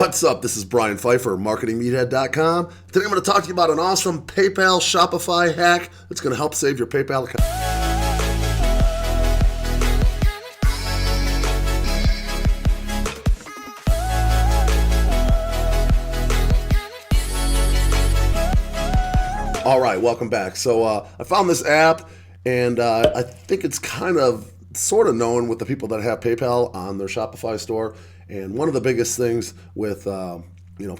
What's up? This is Brian Pfeiffer, marketingmeathead.com. Today I'm going to talk to you about an awesome PayPal Shopify hack that's going to help save your PayPal account. All right, welcome back. So I found this app, and I think it's kind of sort of known with the people that have PayPal on their Shopify store. And one of the biggest things with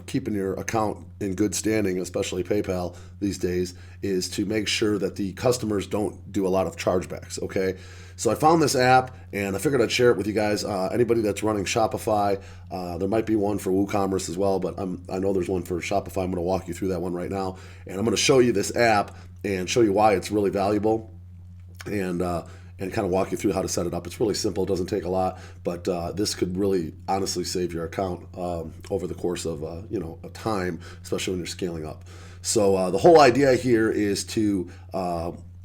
keeping your account in good standing, especially PayPal these days, is to make sure that the customers don't do a lot of chargebacks. Okay, so I found this app, and I figured I'd share it with you guys. Anybody that's running Shopify, there might be one for WooCommerce as well, but I know there's one for Shopify. I'm going to walk you through that one right now, and I'm going to show you this app and show you why it's really valuable, and kind of walk you through how to set it up. It's really simple. It doesn't take a lot, but this could really honestly save your account over the course of a time, especially when you're scaling up. So the whole idea here is to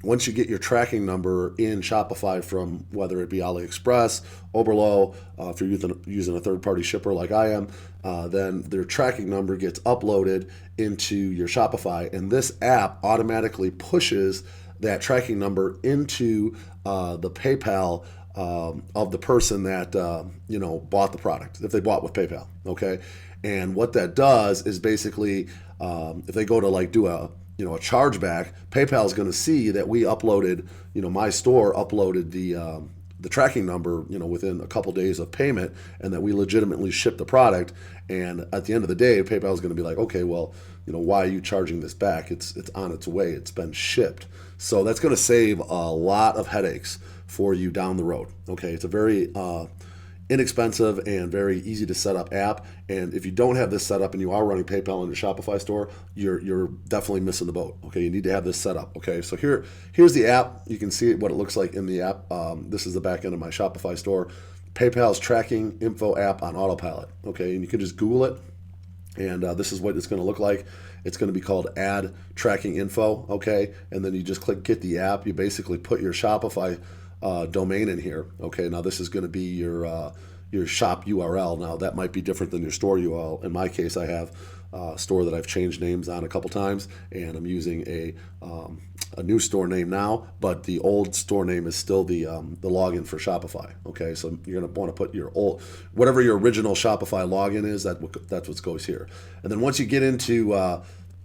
once you get your tracking number in Shopify from whether it be AliExpress, Oberlo, if you're using a third-party shipper like I am, then their tracking number gets uploaded into your Shopify, and this app automatically pushes that tracking number into the PayPal of the person that bought the product, if they bought with PayPal. Okay, and what that does is basically if they go to do a chargeback, PayPal is going to see that we uploaded, my store uploaded the tracking number, within a couple days of payment, and that we legitimately shipped the product. And at the end of the day, PayPal is going to be like, okay, well, why are you charging this back? It's on its way. It's been shipped. So that's going to save a lot of headaches for you down the road. Okay, it's a very inexpensive and very easy to set up app. And if you don't have this set up and you are running PayPal in your Shopify store, you're definitely missing the boat. Okay, you need to have this set up. Okay, so here's the app. You can see what it looks like in the app. This is the back end of my Shopify store. PayPal's tracking info app on autopilot. Okay, and you can just Google it, and this is what it's going to look like. It's going to be called Add Tracking Info. Okay, and then you just click Get the App. You basically put your Shopify domain in here. Okay, now this is going to be your shop URL. Now that might be different than your store URL. In my case, I have a store that I've changed names on a couple times, and I'm using a new store name now, but the old store name is still the login for Shopify. Okay, so you're going to want to put your old, whatever your original Shopify login is, that's what goes here. And then once you get into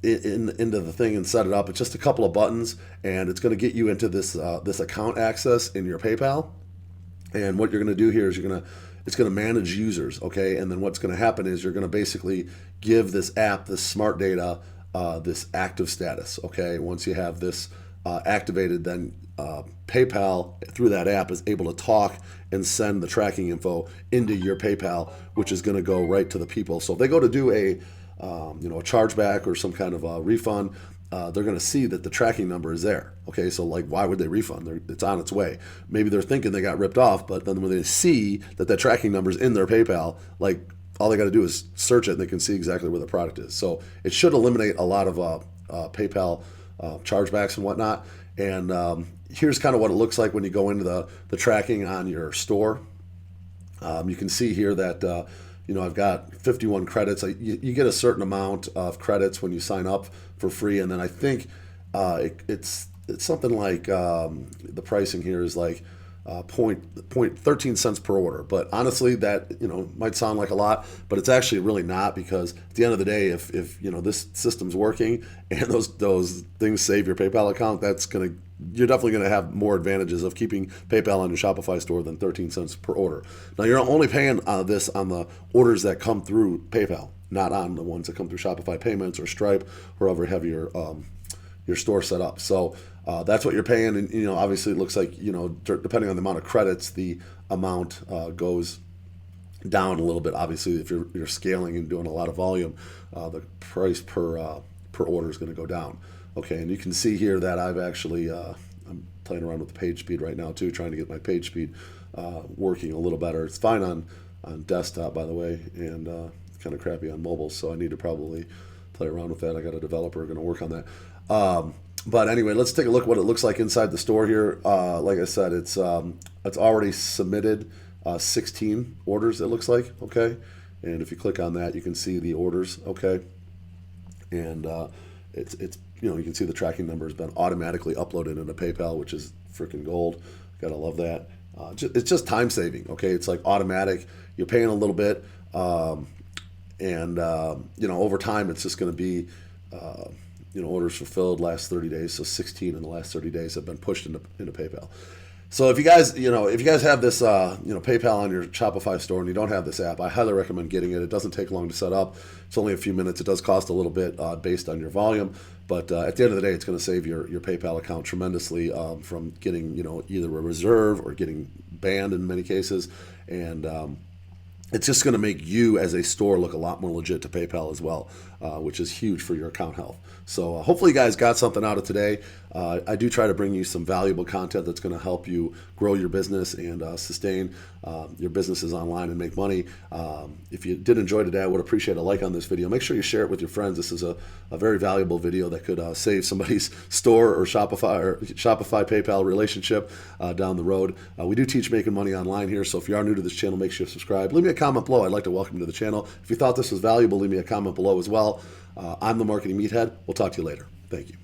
the thing and set it up, it's just a couple of buttons, and it's going to get you into this account access in your PayPal. And what you're going to do here is it's going to manage users. Okay, and then what's going to happen is you're going to basically give this app, this smart data, this active status. Okay, once you have this activated, then PayPal through that app is able to talk and send the tracking info into your PayPal, which is going to go right to the people. So if they go to do a chargeback or some kind of a refund, they're going to see that the tracking number is there. Okay, so why would they refund? It's on its way. Maybe they're thinking they got ripped off, but then when they see that tracking number is in their PayPal, all they got to do is search it, and they can see exactly where the product is. So it should eliminate a lot of PayPal chargebacks and whatnot. And here's kind of what it looks like when you go into the tracking on your store. You can see here that I've got 51 credits. You get a certain amount of credits when you sign up for free, and then I think it's something like the pricing here is like 13 cents per order. But honestly, that might sound like a lot, but it's actually really not, because at the end of the day, if this system's working and those things save your PayPal account, you're definitely going to have more advantages of keeping PayPal on your Shopify store than 13 cents per order. Now, you're only paying this on the orders that come through PayPal, not on the ones that come through Shopify Payments or Stripe, or wherever you have your store set up. So that's what you're paying, and obviously it looks like depending on the amount of credits, the amount goes down a little bit. Obviously, if you're scaling and doing a lot of volume, the price per order is going to go down. Okay, and you can see here that I've actually I'm playing around with the page speed right now too, trying to get my page speed working a little better. It's fine on desktop, by the way, and it's kind of crappy on mobile, so I need to probably play around with that. I got a developer going to work on that. But anyway, let's take a look at what it looks like inside the store here. Like I said, it's already submitted 16 orders, it looks like. Okay, and if you click on that, you can see the orders. Okay, and it's you can see the tracking number has been automatically uploaded into PayPal, which is freaking gold. Gotta love that. It's just time saving. Okay, it's like automatic. You're paying a little bit, and over time it's just going to be orders fulfilled last 30 days. So 16 in the last 30 days have been pushed into PayPal. So if you guys have this PayPal on your Shopify store and you don't have this app, I highly recommend getting it. It doesn't take long to set up. It's only a few minutes. It does cost a little bit based on your volume, but at the end of the day, it's going to save your PayPal account tremendously from getting either a reserve or getting banned in many cases, and it's just going to make you as a store look a lot more legit to PayPal as well, which is huge for your account health. So hopefully you guys got something out of today. I do try to bring you some valuable content that's going to help you grow your business and sustain your businesses online and make money. If you did enjoy today, I would appreciate a like on this video. Make sure you share it with your friends. This is a very valuable video that could save somebody's store or Shopify PayPal relationship down the road. We do teach making money online here, so if you are new to this channel, make sure you subscribe. Leave me a comment below. I'd like to welcome you to the channel. If you thought this was valuable, leave me a comment below as well. I'm the Marketing Meathead. We'll talk to you later. Thank you.